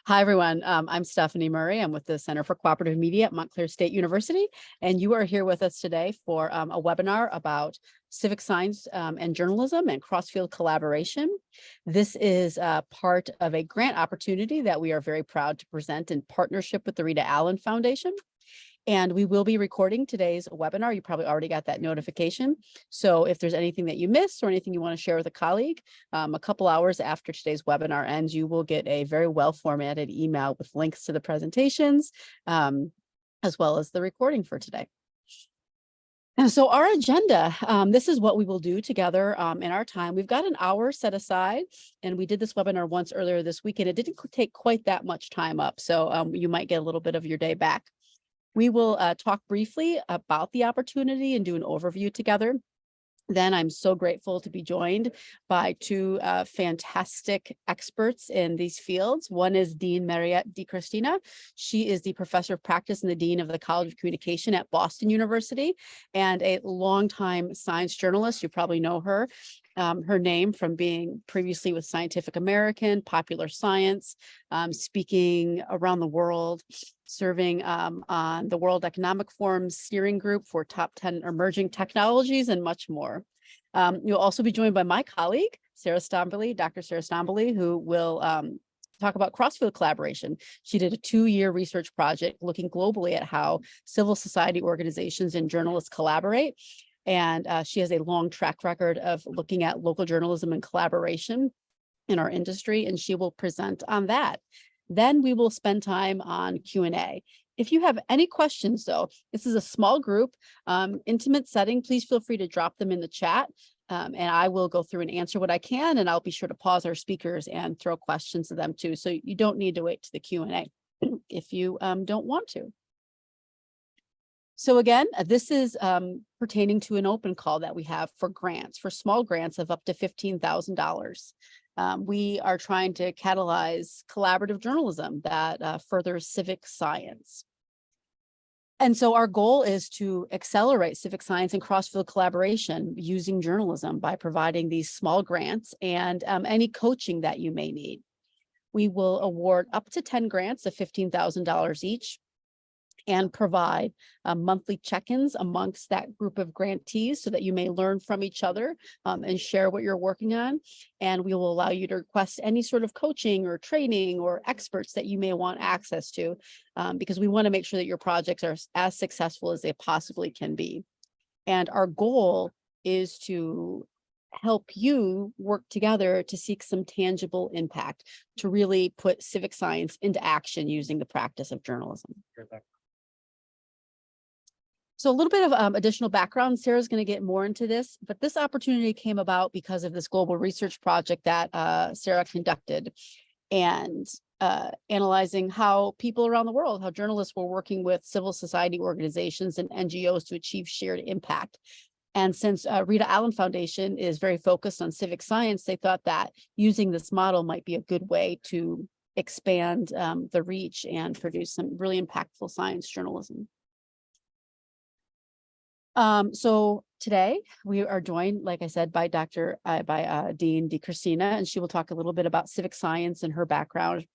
Hi, everyone. I'm Stephanie Murray. I'm with the Center for Cooperative Media at Montclair State University, and you are here with us today for a webinar about civic science and journalism and cross-field collaboration. This is part of a grant opportunity that we are very proud to present in partnership with the Rita Allen Foundation. And we will be recording today's webinar. You probably already got that notification. So if there's anything that you missed or anything you want to share with a colleague, a couple hours after today's webinar ends, you will get a very well formatted email with links to the presentations, as well as the recording for today. And so our agenda, this is what we will do together in our time. We've got an hour set aside, and we did this webinar once earlier this week, and it didn't take quite that much time up. So you might get a little bit of your day back. We will talk briefly about the opportunity and do an overview together. Then I'm so grateful to be joined by two fantastic experts in these fields. One is Dean Mariette DiCristina. She is the professor of practice and the dean of the College of Communication at Boston University and a longtime science journalist. You probably know her. Her name from being previously with Scientific American, Popular Science, speaking around the world, serving on the World Economic Forum's steering group for top 10 emerging technologies and much more. You'll also be joined by my colleague, Sarah Stonbely, Dr. Sarah Stonbely, who will talk about cross-field collaboration. She did a 2-year research project looking globally at how civil society organizations and journalists collaborate. And she has a long track record of looking at local journalism and collaboration in our industry, and she will present on that. Then we will spend time on Q&A. If you have any questions, though, this is a small group, intimate setting. Please feel free to drop them in the chat, and I will go through and answer what I can, and I'll be sure to pause our speakers and throw questions to them too. So you don't need to wait to the Q&A if you don't want to. So again, this is pertaining to an open call that we have for grants, for small grants of up to $15,000. We are trying to catalyze collaborative journalism that furthers civic science. And so our goal is to accelerate civic science and cross-field collaboration using journalism by providing these small grants and any coaching that you may need. We will award up to 10 grants of $15,000 each, and provide monthly check-ins amongst that group of grantees so that you may learn from each other and share what you're working on. And we will allow you to request any sort of coaching or training or experts that you may want access to, because we want to make sure that your projects are as successful as they possibly can be. And our goal is to help you work together to seek some tangible impact, to really put civic science into action using the practice of journalism. So a little bit of additional background. Sarah's going to get more into this, but this opportunity came about because of this global research project that Sarah conducted, and analyzing how people around the world, how journalists were working with civil society organizations and NGOs to achieve shared impact. And since Rita Allen Foundation is very focused on civic science, they thought that using this model might be a good way to expand the reach and produce some really impactful science journalism. So today we are joined, like I said, by Dean DiCristina, and she will talk a little bit about civic science and her background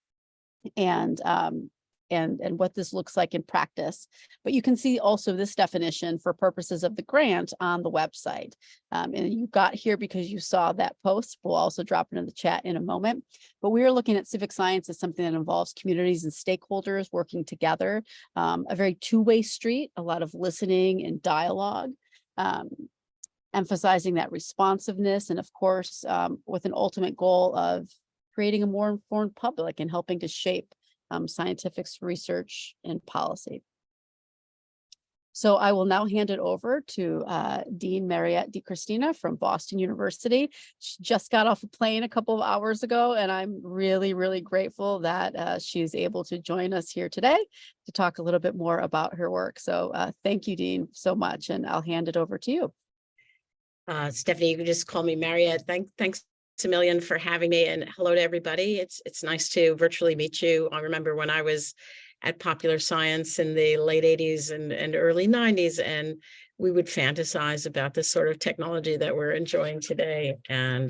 and what this looks like in practice. But you can see also this definition for purposes of the grant on the website. And you got here because you saw that post. We'll also drop it in the chat in a moment. But we are looking at civic science as something that involves communities and stakeholders working together, a very two-way street, a lot of listening and dialogue, emphasizing that responsiveness, and of course, with an ultimate goal of creating a more informed public and helping to shape scientific research and policy. So I will now hand it over to Dean Mariette DiCristina from Boston University. She just got off a plane a couple of hours ago, and I'm really, really grateful that she's able to join us here today to talk a little bit more about her work. So thank you, Dean, so much, and I'll hand it over to you. Stephanie, you can just call me Mariette. Thanks a million for having me, and hello to everybody. It's nice to virtually meet you. I remember when I was at Popular Science in the late 80s and early 90s, and we would fantasize about this sort of technology that we're enjoying today. And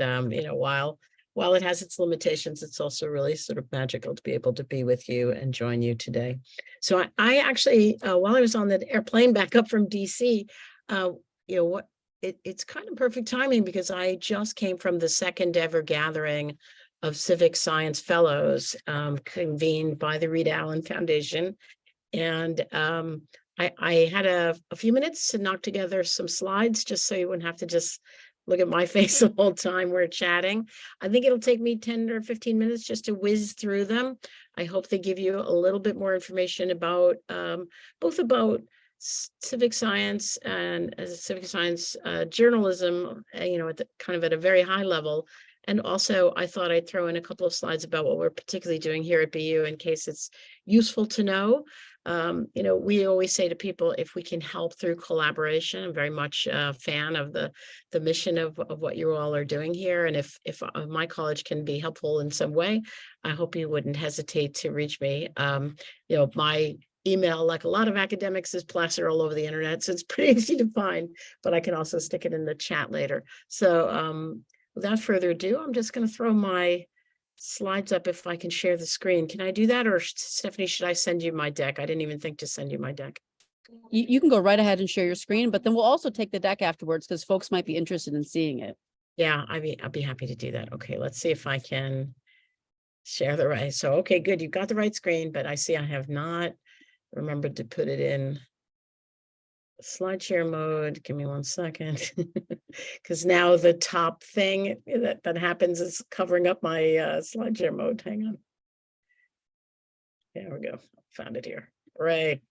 while while it has its limitations, it's also really sort of magical to be able to be with you and join you today. So I actually, while I was on the airplane back up from DC, it's kind of perfect timing because I just came from the second ever gathering of civic science fellows convened by the Rita Allen Foundation. And I had a few minutes to knock together some slides just so you wouldn't have to just look at my face the whole time we're chatting. I think it'll take me 10 or 15 minutes just to whiz through them. I hope they give you a little bit more information about both about civic science and civic science journalism, at the, kind of at a very high level. And also, I thought I'd throw in a couple of slides about what we're particularly doing here at BU in case it's useful to know. We always say to people, if we can help through collaboration, I'm very much a fan of the mission of what you all are doing here. And if my college can be helpful in some way, I hope you wouldn't hesitate to reach me. My email, like a lot of academics, is plastered all over the internet, so it's pretty easy to find, but I can also stick it in the chat later. So without further ado, I'm just going to throw my slides up if I can share the screen. Can I do that? Or Stephanie, should I send you my deck? I didn't even think to send you my deck. You can go right ahead and share your screen, but then we'll also take the deck afterwards because folks might be interested in seeing it. Yeah, I'll be happy to do that. Okay, let's see if I can share the right. So, okay, good. You've got the right screen, but I see I have not remembered to put it in slide share mode. Give me 1 second, because now the top thing that happens is covering up my slideshare mode. Hang on. There we go. Found it here. Right.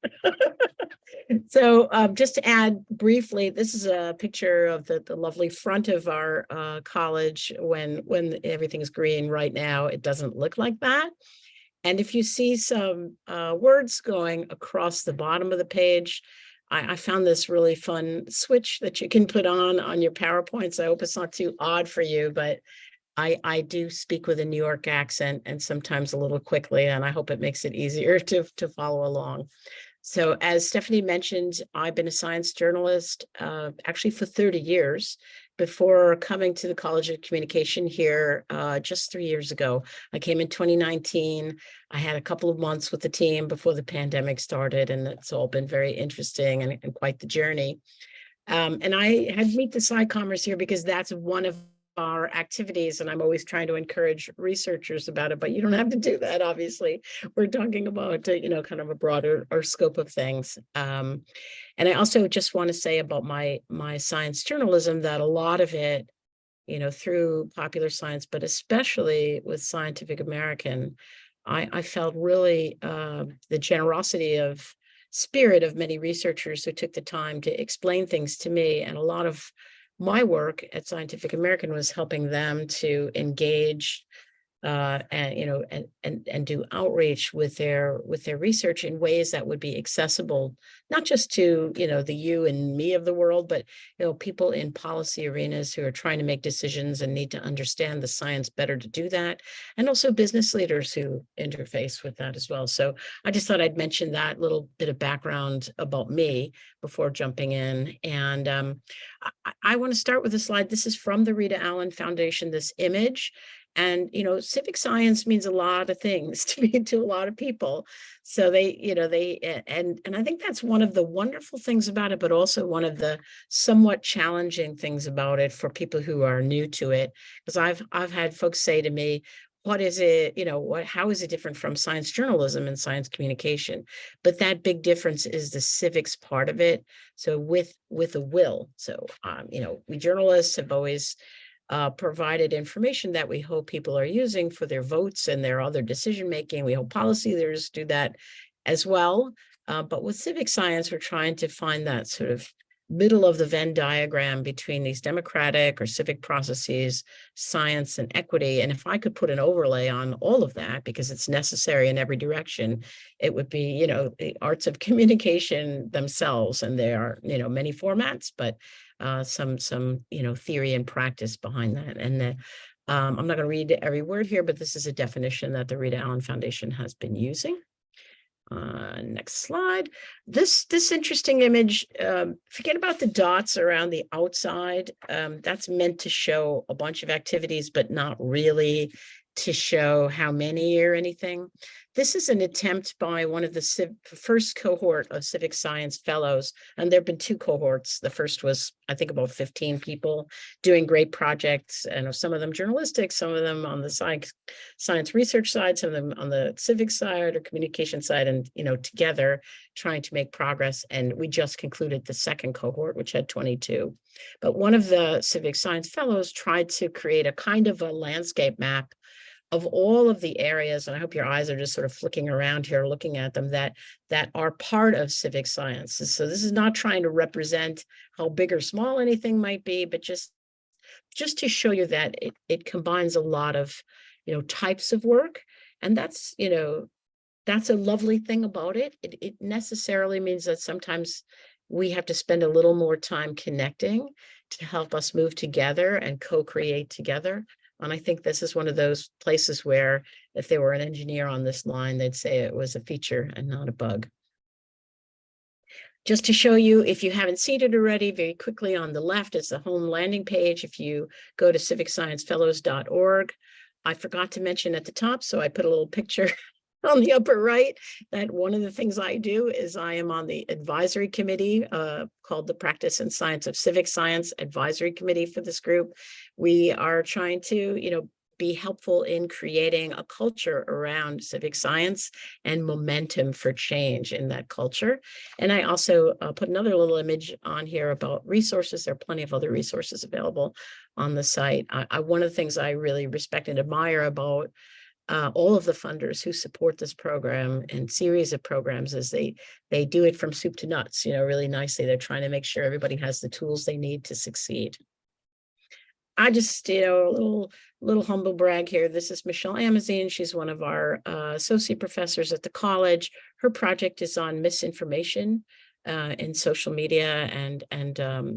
So just to add briefly, this is a picture of the lovely front of our college when everything's green. Right now, it doesn't look like that. And if you see some words going across the bottom of the page, I found this really fun switch that you can put on your PowerPoints. I hope it's not too odd for you, but I do speak with a New York accent and sometimes a little quickly, and I hope it makes it easier to follow along. So as Stephanie mentioned, I've been a science journalist actually for 30 years before coming to the College of Communication here just 3 years ago. I came in 2019. I had a couple of months with the team before the pandemic started, and it's all been very interesting and quite the journey. And I had Meet the SciCommers here because that's one of our activities, and I'm always trying to encourage researchers about it, but you don't have to do that, obviously. We're talking about, kind of a broader scope of things. And I also just want to say about my science journalism that a lot of it, through Popular Science, but especially with Scientific American, I felt really the generosity of spirit of many researchers who took the time to explain things to me. And a lot of my work at Scientific American was helping them to engage and do outreach with their research in ways that would be accessible, not just to the you and me of the world, but people in policy arenas who are trying to make decisions and need to understand the science better to do that, and also business leaders who interface with that as well. So I just thought I'd mention that little bit of background about me before jumping in. And I want to start with a slide. This is from the Rita Allen Foundation, this image. And, civic science means a lot of things to a lot of people. So and I think that's one of the wonderful things about it, but also one of the somewhat challenging things about it for people who are new to it. Because I've had folks say to me, what is it, how is it different from science journalism and science communication? But that big difference is the civics part of it. So with a will. So, we journalists have always provided information that we hope people are using for their votes and their other decision making. We hope policy leaders do that as well. But with civic science, we're trying to find that sort of middle of the Venn diagram between these democratic or civic processes, science and equity. And if I could put an overlay on all of that, because it's necessary in every direction, it would be, the arts of communication themselves. And there are, many formats, but some theory and practice behind that. And I'm not going to read every word here, but this is a definition that the Rita Allen Foundation has been using. Next slide. This interesting image, forget about the dots around the outside. That's meant to show a bunch of activities, but not really to show how many or anything. This is an attempt by one of the first cohort of civic science fellows, and there have been two cohorts. The first was, I think, about 15 people doing great projects, and some of them journalistic, some of them on the science research side, some of them on the civic side or communication side, and together trying to make progress. And we just concluded the second cohort, which had 22. But one of the civic science fellows tried to create a kind of a landscape map of all of the areas, and I hope your eyes are just sort of flicking around here, looking at them, that are part of civic science. So this is not trying to represent how big or small anything might be, but just to show you that it combines a lot of, types of work. And that's a lovely thing about it. It necessarily means that sometimes we have to spend a little more time connecting to help us move together and co-create together. And I think this is one of those places where if they were an engineer on this line, they'd say it was a feature and not a bug. Just to show you, if you haven't seen it already, very quickly on the left is the home landing page. If you go to civicsciencefellows.org, I forgot to mention at the top, so I put a little picture on the upper right, that one of the things I do is I am on the advisory committee called the Practice and Science of Civic Science Advisory Committee for this group. We are trying to, be helpful in creating a culture around civic science and momentum for change in that culture. And I also put another little image on here about resources. There are plenty of other resources available on the site. One of the things I really respect and admire about all of the funders who support this program and series of programs is they do it from soup to nuts, really nicely. They're trying to make sure everybody has the tools they need to succeed. I just, a little humble brag here. This is Michelle Amazine. She's one of our associate professors at the college. Her project is on misinformation in social media and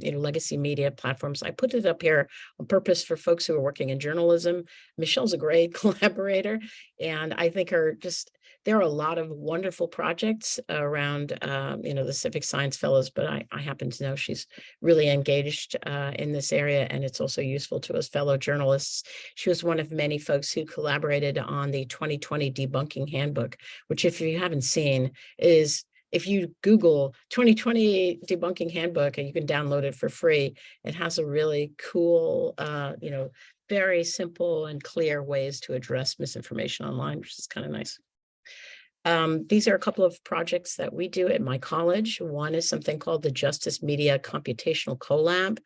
legacy media platforms. I put it up here on purpose for folks who are working in journalism. Michelle's a great collaborator, and I think there are a lot of wonderful projects around the Civic Science Fellows, but I happen to know she's really engaged in this area, and it's also useful to us fellow journalists. She was one of many folks who collaborated on the 2020 Debunking Handbook, which, if you haven't seen, is, if you Google 2020 Debunking Handbook, and you can download it for free, it has a really cool, very simple and clear ways to address misinformation online, which is kind of nice. These are a couple of projects that we do at my college. One is something called the Justice Media Computational Collab.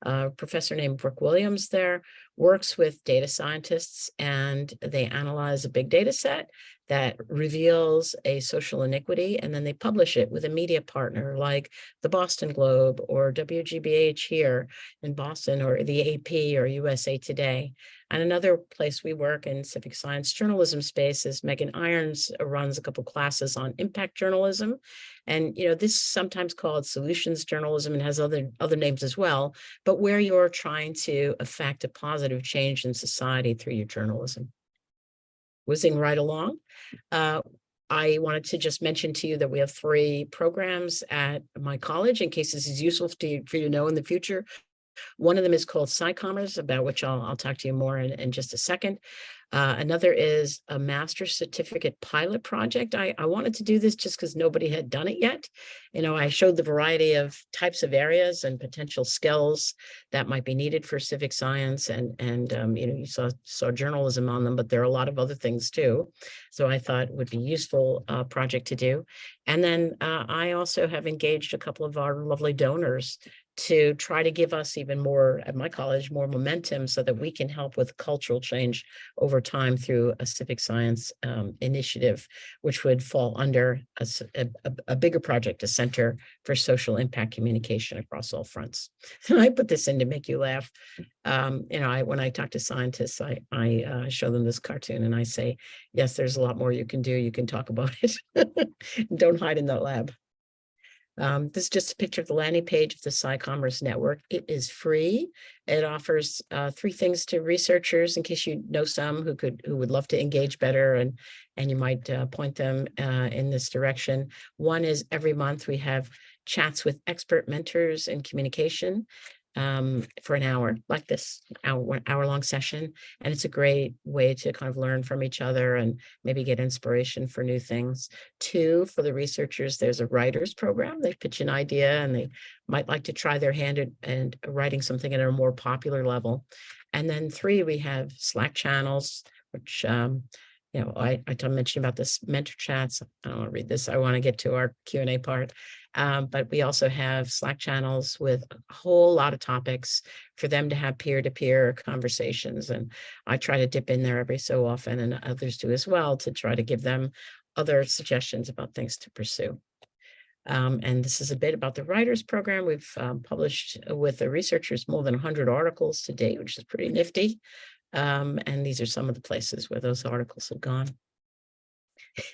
A professor named Brooke Williams there works with data scientists, and they analyze a big data set that reveals a social iniquity, and then they publish it with a media partner like the Boston Globe or WGBH here in Boston, or the AP or USA Today. And another place we work in civic science journalism space is Megan Irons runs a couple classes on impact journalism. And, this is sometimes called solutions journalism and has other names as well, but where you're trying to affect a positive change in society through your journalism. Whizzing right along. I wanted to just mention to you that we have 3 programs at my college in case this is useful for you to know in the future. One of them is called SciCommers, about which I'll talk to you more in just a second. Another is a master's certificate pilot project. I wanted to do this just because nobody had done it yet. I showed the variety of types of areas and potential skills that might be needed for civic science, and you saw journalism on them, but there are a lot of other things too. So I thought it would be a useful project to do. And then I also have engaged a couple of our lovely donors to try to give us even more, at my college, more momentum so that we can help with cultural change over time through a civic science initiative, which would fall under a bigger project, a Center for Social Impact Communication across all fronts. I put this in to make you laugh. When I talk to scientists, I show them this cartoon and I say, yes, there's a lot more you can do. You can talk about it. Don't hide in the lab. This is just a picture of the landing page of the SciCommerce Network. It is free. It offers 3 things to researchers in case you know some who would love to engage better, and you might point them in this direction. One is every month we have chats with expert mentors in communication for an hour, like this hour-long session. And it's a great way to kind of learn from each other and maybe get inspiration for new things. 2, for the researchers, there's a writers program. They pitch an idea and they might like to try their hand at writing something at a more popular level. And then 3, we have Slack channels, which I mentioned about this mentor chats. I don't want to read this. I want to get to our Q&A part. But we also have Slack channels with a whole lot of topics for them to have peer-to-peer conversations. And I try to dip in there every so often, and others do as well, to try to give them other suggestions about things to pursue. And this is a bit about the writers program. We've published with the researchers more than 100 articles to date, which is pretty nifty. And these are some of the places where those articles have gone.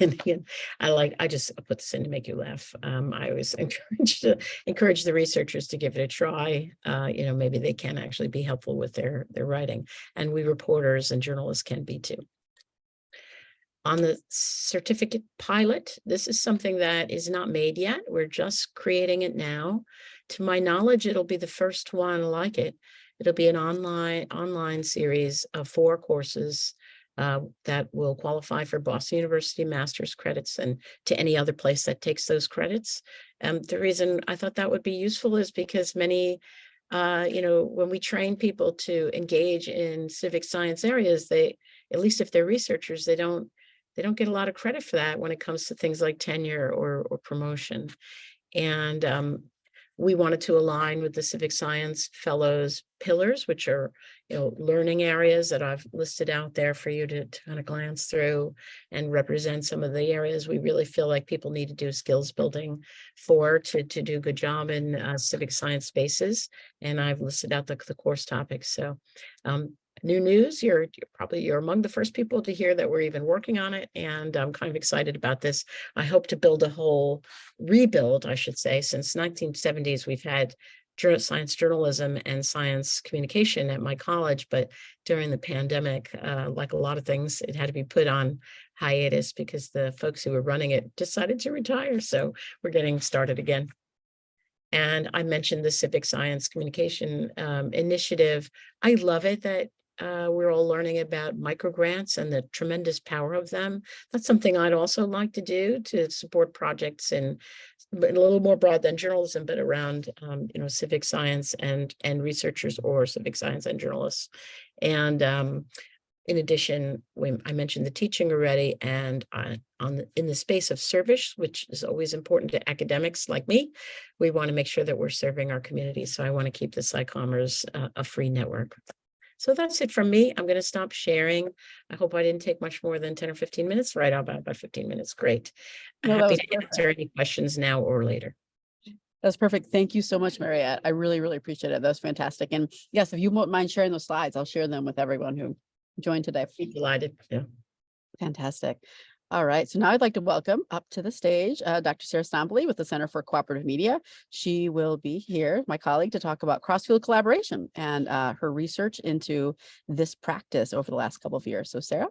And again, I just put this in to make you laugh. I always encourage the researchers to give it a try. Maybe they can actually be helpful with their writing, and we reporters and journalists can be too. On the certificate pilot, this is something that is not made yet. We're just creating it now. To my knowledge, it'll be the first one like it. It'll be an online series of 4 courses that will qualify for Boston University master's credits and to any other place that takes those credits. The reason I thought that would be useful is because many, when we train people to engage in civic science areas, they, at least if they're researchers, they don't get a lot of credit for that when it comes to things like tenure or promotion. And we wanted to align with the Civic Science Fellows pillars, which are, learning areas that I've listed out there for you to kind of glance through and represent some of the areas we really feel like people need to do skills building to do a good job in civic science spaces. And I've listed out the course topics. So new news, you're among the first people to hear that we're even working on it, and I'm kind of excited about this. I hope to rebuild, I should say. Since 1970s, we've had science journalism and science communication at my college, but during the pandemic, like a lot of things, it had to be put on hiatus because the folks who were running it decided to retire. So we're getting started again. And I mentioned the Civic Science Communication Initiative. I love it that we're all learning about microgrants and the tremendous power of them. That's something I'd also like to do to support projects a little more broad than journalism, but around civic science and researchers or civic science and journalists. And in addition, I mentioned the teaching already, and in the space of service, which is always important to academics like me, we want to make sure that we're serving our community. So I want to keep the SciCommerce a free network. So that's it from me. I'm going to stop sharing. I hope I didn't take much more than 10 or 15 minutes. Right, about 15 minutes. Great. I'm happy to answer any questions now or later. That's perfect. Thank you so much, Mariette. I really, really appreciate it. That was fantastic. And yes, if you won't mind sharing those slides, I'll share them with everyone who joined today. Be delighted. Yeah. Fantastic. All right. So now I'd like to welcome up to the stage Dr. Sarah Stonbely with the Center for Cooperative Media. She will be here, my colleague, to talk about cross-field collaboration and her research into this practice over the last couple of years. So Sarah,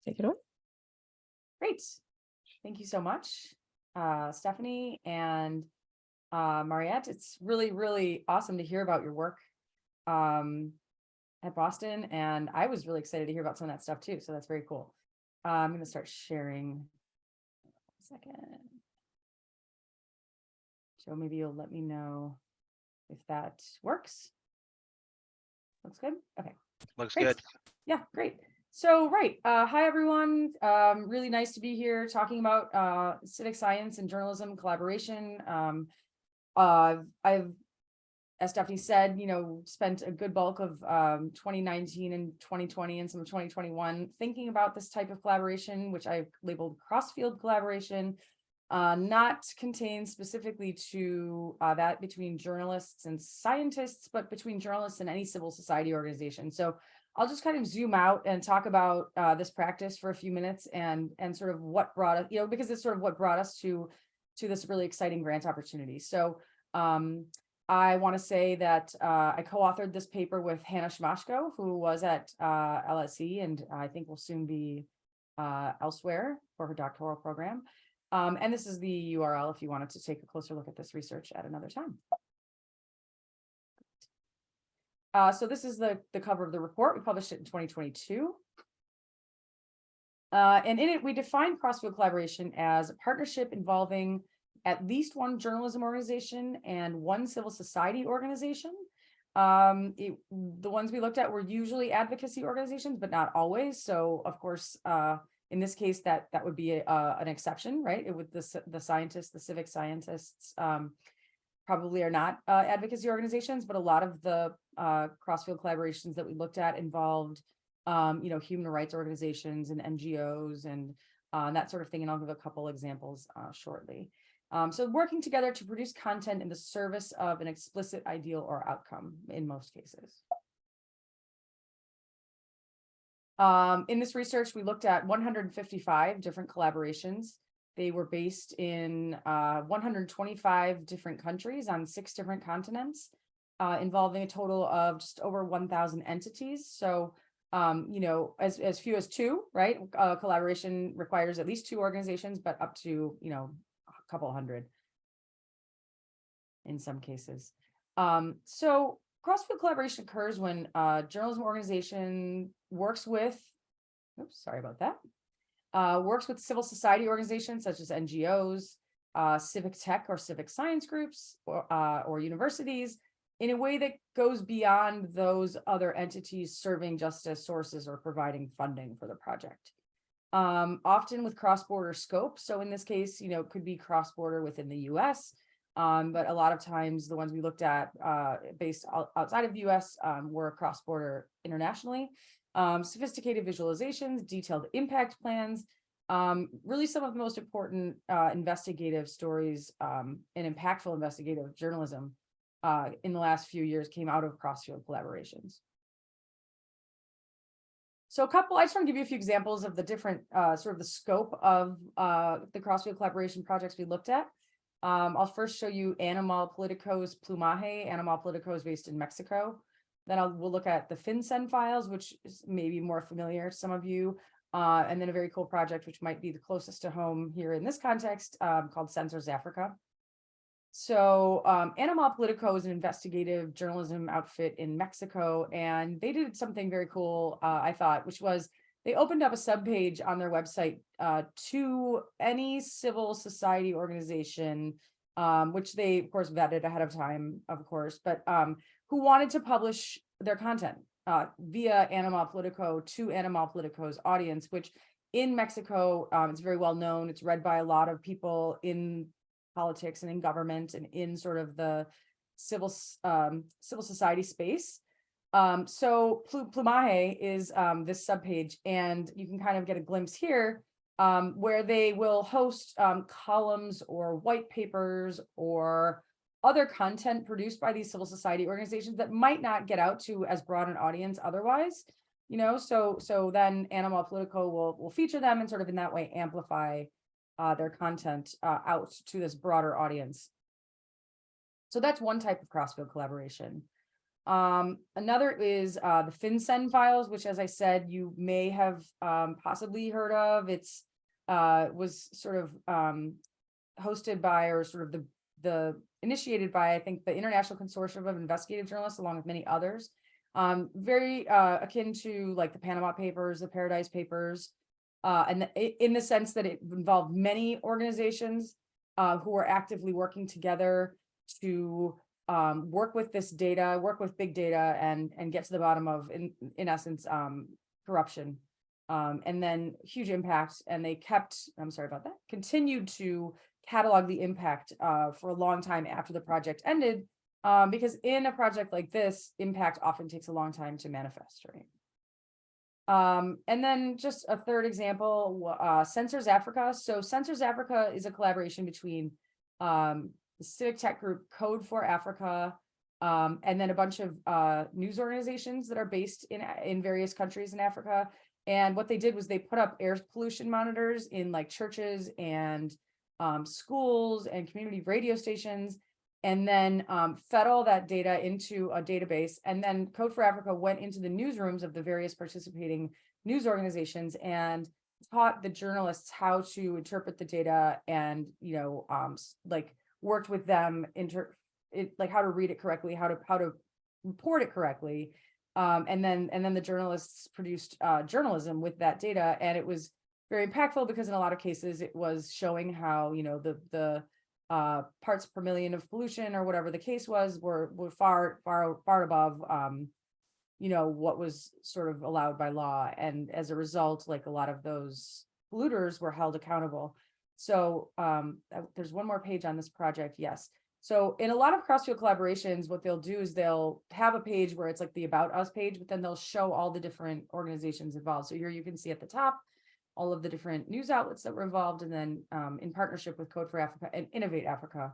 take it away. Great. Thank you so much, Stephanie and Mariette. It's really, really awesome to hear about your work at Boston. And I was really excited to hear about some of that stuff too. So that's very cool. I'm going to start sharing. 1 second. So maybe you'll let me know if that works. Looks good. Okay. Looks Great. good. Yeah, great. So, right. Hi, everyone. Really nice to be here talking about civic science and journalism collaboration. I've, as Stephanie said, spent a good bulk of 2019 and 2020 and some of 2021 thinking about this type of collaboration, which I've labeled cross-field collaboration, not contained specifically to that between journalists and scientists, but between journalists and any civil society organization. So I'll just kind of zoom out and talk about this practice for a few minutes and sort of what brought us, because it's sort of what brought us to to this really exciting grant opportunity. So I want to say that I co-authored this paper with Hannah Shmashko, who was at LSE and I think will soon be elsewhere for her doctoral program. And this is the URL if you wanted to take a closer look at this research at another time. So this is the cover of the report. We published it in 2022. And in it, we define cross-field collaboration as a partnership involving at least one journalism organization and one civil society organization. The ones we looked at were usually advocacy organizations, but not always. So of course, in this case, that would be an exception, right? It would the scientists, the civic scientists, probably are not advocacy organizations, but a lot of the cross-field collaborations that we looked at involved, human rights organizations and NGOs and that sort of thing. And I'll give a couple examples shortly. So working together to produce content in the service of an explicit ideal or outcome in most cases. In this research, we looked at 155 different collaborations. They were based in 125 different countries on 6 different continents, involving a total of just over 1,000 entities. So, as few as 2, right? Collaboration requires at least 2 organizations, but up to, a couple hundred in some cases. So cross-field collaboration occurs when a journalism organization works with, works with civil society organizations such as NGOs, civic tech or civic science groups, or universities in a way that goes beyond those other entities serving just as sources or providing funding for the project. Often with cross-border scope. So in this case, it could be cross-border within the US, but a lot of times the ones we looked at based outside of the US were cross-border internationally. Sophisticated visualizations, detailed impact plans, really some of the most important investigative stories and impactful investigative journalism in the last few years came out of cross-field collaborations. So I just want to give you a few examples of the different sort of the scope of the cross-field collaboration projects we looked at. I'll first show you Animal Politico's Plumaje. Animal Politico is based in Mexico. Then we'll look at the FinCEN files, which is maybe more familiar to some of you. And then a very cool project, which might be the closest to home here in this context, called Censors Africa. So Animal Politico is an investigative journalism outfit in Mexico, and they did something very cool, I thought, which was they opened up a subpage on their website to any civil society organization, which they, of course, vetted ahead of time, of course, but who wanted to publish their content via Animal Politico to Animal Politico's audience, which in Mexico, it's very well known. It's read by a lot of people in politics and in government and in sort of the civil society space. So Plumaje is this subpage, and you can kind of get a glimpse here where they will host columns or white papers or other content produced by these civil society organizations that might not get out to as broad an audience otherwise, so then Animal Politico will feature them and sort of in that way amplify their content out to this broader audience. So that's one type of cross-field collaboration. Another is the FinCEN files, which, as I said, you may have possibly heard of. It's was sort of hosted by, or sort of initiated by, I think, the International Consortium of Investigative Journalists, along with many others. Very akin to like the Panama Papers, the Paradise Papers, and in the sense that it involved many organizations who were actively working together to work with this data, work with big data, and get to the bottom of, in essence, corruption, and then huge impact. And they continued to catalog the impact for a long time after the project ended, because in a project like this, impact often takes a long time to manifest, right? And then just a third example, Censors Africa. So Censors Africa is a collaboration between the civic tech group Code for Africa, and then a bunch of news organizations that are based in various countries in Africa. And what they did was they put up air pollution monitors in like churches and schools and community radio stations, and then fed all that data into a database. And then Code for Africa went into the newsrooms of the various participating news organizations and taught the journalists how to interpret the data, and like worked with them like how to read it correctly, how to report it correctly. And then the journalists produced journalism with that data, and it was very impactful because in a lot of cases it was showing how the parts per million of pollution or whatever the case was were far above what was sort of allowed by law, and as a result, like a lot of those polluters were held accountable. So there's one more page on this project. Yes. So in a lot of cross-field collaborations, what they'll do is they'll have a page where it's like the About Us page, but then they'll show all the different organizations involved. So here you can see at the top all of the different news outlets that were involved, and then in partnership with Code for Africa and Innovate Africa,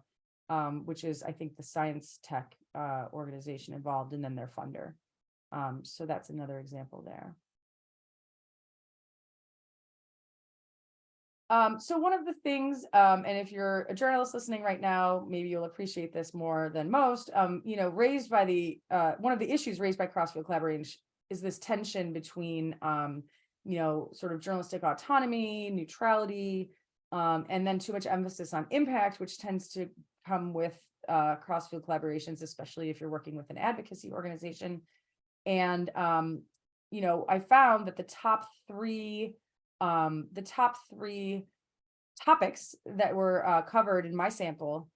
which is, I think, the science tech organization involved, and then their funder. So that's another example there. So one of the things, and if you're a journalist listening right now, maybe you'll appreciate this more than most, raised by the, one of the issues raised by cross-field collaboration is this tension between, sort of journalistic autonomy, neutrality, and then too much emphasis on impact, which tends to come with cross-field collaborations, especially if you're working with an advocacy organization. And, I found that the top three topics that were covered in my sample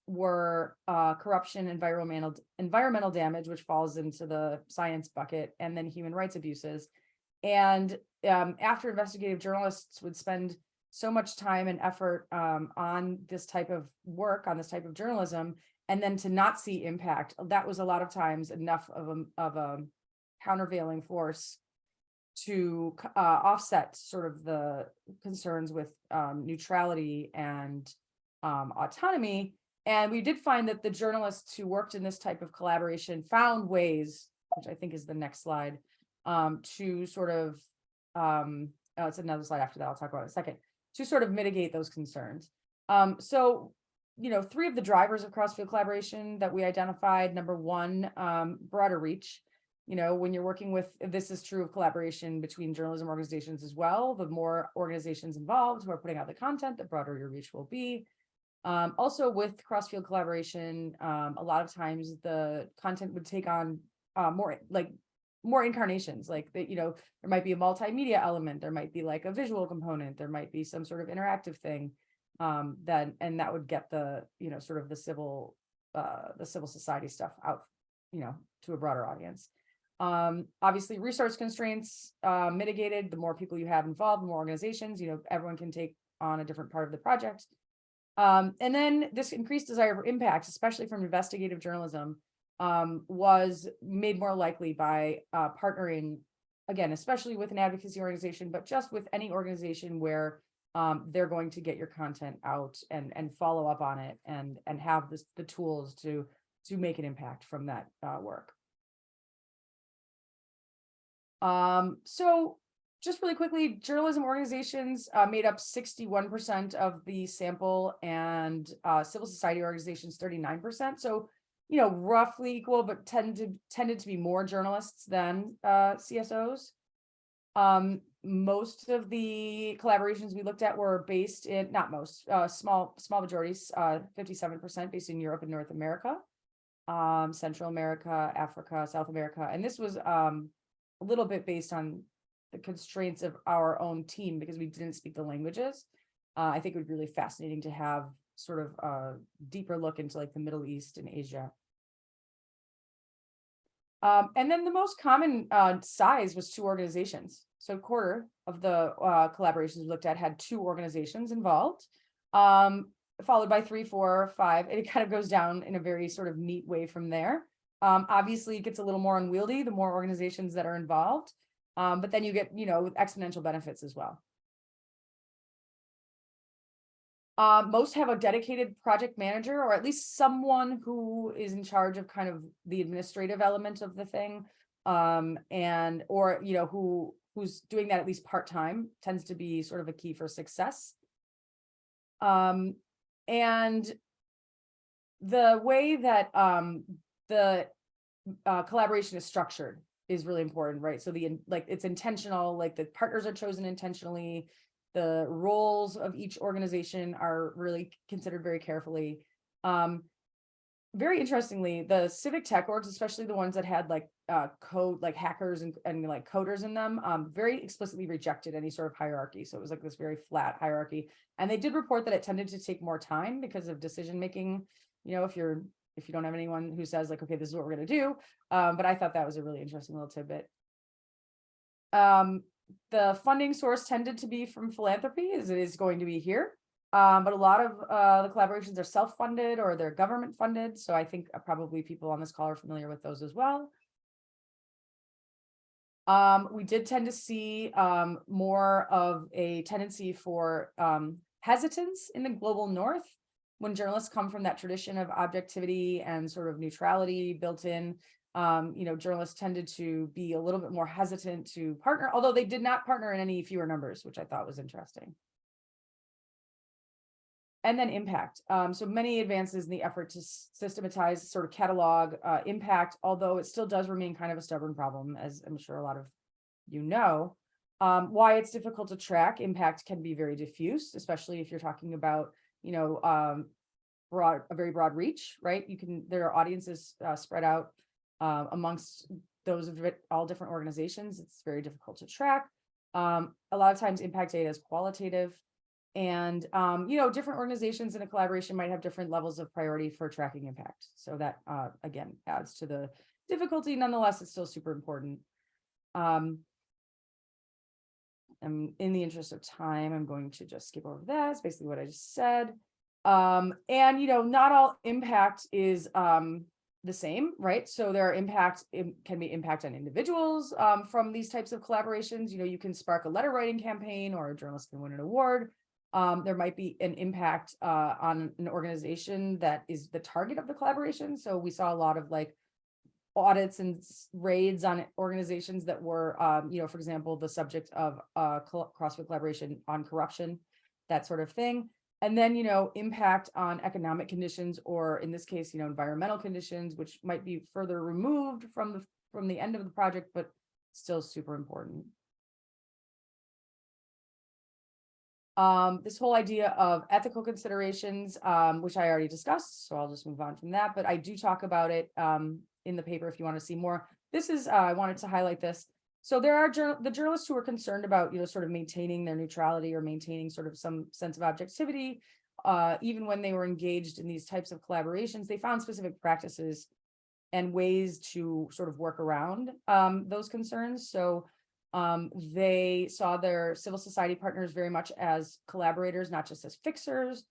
were corruption, environmental damage, which falls into the science bucket, and then human rights abuses. And after investigative journalists would spend so much time and effort on this type of work, on this type of journalism, and then to not see impact, that was a lot of times enough of a countervailing force to offset sort of the concerns with neutrality and autonomy. And we did find that the journalists who worked in this type of collaboration found ways, which I think is the next slide, to sort of, it's another slide after that, I'll talk about it in a second, to sort of mitigate those concerns. So, three of the drivers of cross-field collaboration that we identified: number one, broader reach. When you're working with, this is true of collaboration between journalism organizations as well, the more organizations involved who are putting out the content, the broader your reach will be. Also with cross-field collaboration, a lot of times the content would take on more incarnations, like that, there might be a multimedia element, there might be like a visual component, there might be some sort of interactive thing, and that would get the, sort of the civil society stuff out, to a broader audience. Obviously resource constraints mitigated, the more people you have involved, the more organizations, everyone can take on a different part of the project. And then this increased desire for impact, especially from investigative journalism, was made more likely by partnering, again, especially with an advocacy organization, but just with any organization where they're going to get your content out and follow up on it and have the tools to make an impact from that work. So just really quickly, journalism organizations made up 61% of the sample, and civil society organizations 39%. So, roughly equal, but tended to be more journalists than CSOs. Most of the collaborations we looked at were based in, not most, small majorities, 57% based in Europe and North America, Central America, Africa, South America. And this was a little bit based on the constraints of our own team because we didn't speak the languages. I think it would be really fascinating to have sort of a deeper look into like the Middle East and Asia. And then the most common size was 2 organizations. So a quarter of the collaborations we looked at had 2 organizations involved, followed by 3, 4, 5, and it kind of goes down in a very sort of neat way from there. Obviously, it gets a little more unwieldy the more organizations that are involved, but then you get, exponential benefits as well. Most have a dedicated project manager, or at least someone who is in charge of kind of the administrative element of the thing, and or who's doing that at least part-time tends to be sort of a key for success. And the way that the collaboration is structured is really important, right? So it's intentional, like the partners are chosen intentionally. The roles of each organization are really considered very carefully. Very interestingly, the civic tech orgs, especially the ones that had like code, like hackers and like coders in them, very explicitly rejected any sort of hierarchy. So it was like this very flat hierarchy. And they did report that it tended to take more time because of decision making. You know, if you don't have anyone who says like, okay, this is what we're going to do. But I thought that was a really interesting little tidbit. The funding source tended to be from philanthropy, as it is going to be here. But a lot of the collaborations are self-funded or they're government funded. So I think probably people on this call are familiar with those as well. We did tend to see more of a tendency for hesitance in the global north when journalists come from that tradition of objectivity and sort of neutrality built in. Journalists tended to be a little bit more hesitant to partner, although they did not partner in any fewer numbers, which I thought was interesting. And then impact. So many advances in the effort to systematize, sort of catalog impact, although it still does remain kind of a stubborn problem, as I'm sure a lot of you know. Why it's difficult to track impact can be very diffuse, especially if you're talking about, a very broad reach, right? There are audiences spread out amongst those of all different organizations. It's very difficult to track. A lot of times impact data is qualitative. And, different organizations in a collaboration might have different levels of priority for tracking impact. So that, again, adds to the difficulty. Nonetheless, it's still super important. And in the interest of time, I'm going to just skip over that. It's basically what I just said. And, not all impact is the same, right? So there are it can be impact on individuals from these types of collaborations. You can spark a letter writing campaign or a journalist can win an award. There might be an impact on an organization that is the target of the collaboration. So we saw a lot of like audits and raids on organizations that were, for example, the subject of cross-field collaboration on corruption, that sort of thing. And then, impact on economic conditions, or in this case, environmental conditions, which might be further removed from the end of the project, but still super important. This whole idea of ethical considerations, which I already discussed, so I'll just move on from that, but I do talk about it in the paper if you want to see more. This is, I wanted to highlight this. So there are the journalists who are concerned about, sort of maintaining their neutrality or maintaining sort of some sense of objectivity. Even when they were engaged in these types of collaborations, they found specific practices and ways to sort of work around those concerns. So they saw their civil society partners very much as collaborators, not just as fixers.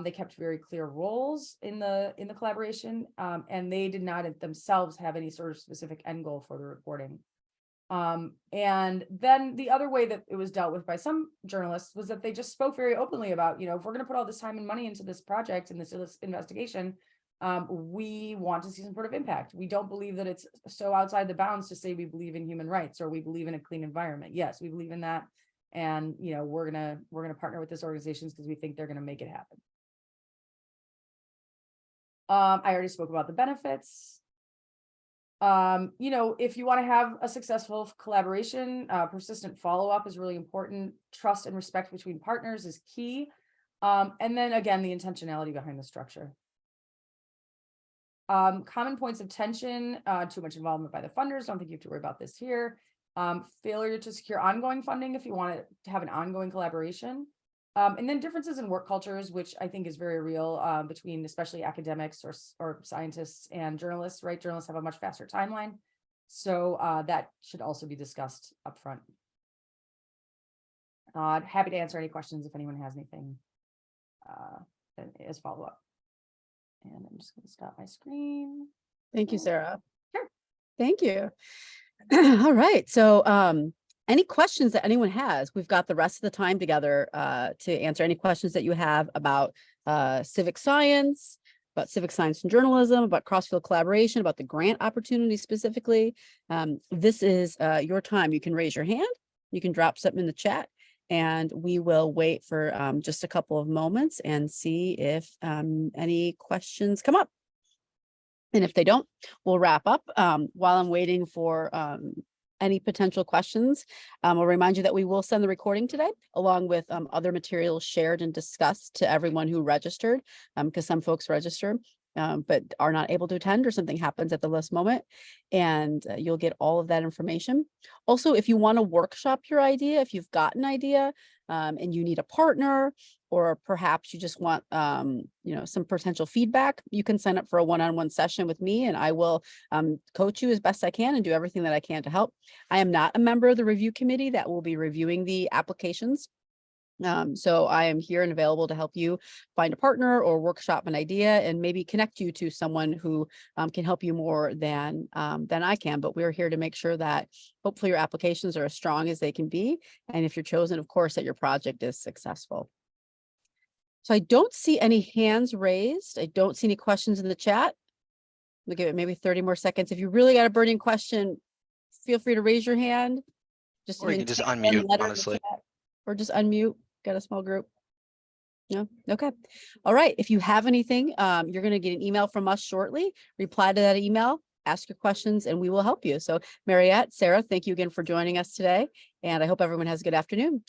They kept very clear roles in the collaboration, and they did not themselves have any sort of specific end goal for the reporting. And then the other way that it was dealt with by some journalists was that they just spoke very openly about, if we're going to put all this time and money into this project and this investigation, we want to see some sort of impact. We don't believe that it's so outside the bounds to say we believe in human rights or we believe in a clean environment. Yes, we believe in that. And, we're going to partner with this organizations because we think they're going to make it happen. I already spoke about the benefits. If you want to have a successful collaboration, persistent follow-up is really important. Trust and respect between partners is key. And then again, the intentionality behind the structure. Common points of tension, too much involvement by the funders. Don't think you have to worry about this here. Failure to secure ongoing funding if you want to have an ongoing collaboration. And then differences in work cultures, which I think is very real between especially academics or scientists and journalists, right? Journalists have a much faster timeline. So that should also be discussed up front. Happy to answer any questions if anyone has anything as follow-up. And I'm just going to stop my screen. Thank you, Sarah. Sure. Thank you. All right. So any questions that anyone has, we've got the rest of the time together to answer any questions that you have about civic science, about civic science and journalism, about cross-field collaboration, about the grant opportunity specifically. This is your time. You can raise your hand. You can drop something in the chat. And we will wait for just a couple of moments and see if any questions come up. And if they don't, we'll wrap up. While I'm waiting for any potential questions, I'll remind you that we will send the recording today, along with other materials shared and discussed to everyone who registered, because some folks register but are not able to attend, or something happens at the last moment, and you'll get all of that information. Also, if you want to workshop your idea, if you've got an idea and you need a partner, or perhaps you just want some potential feedback, you can sign up for a one-on-one session with me, and I will coach you as best I can and do everything that I can to help. I am not a member of the review committee that will be reviewing the applications. So I am here and available to help you find a partner or workshop an idea, and maybe connect you to someone who can help you more than I can. But we're here to make sure that hopefully your applications are as strong as they can be. And if you're chosen, of course, that your project is successful. So I don't see any hands raised. I don't see any questions in the chat. We'll give it maybe 30 more seconds. If you really got a burning question, feel free to raise your hand. Just Or you can just unmute, honestly. Or just unmute. Got a small group? No? Okay. All right. If you have anything, you're going to get an email from us shortly. Reply to that email, ask your questions, and we will help you. So Mariette, Sarah, thank you again for joining us today. And I hope everyone has a good afternoon.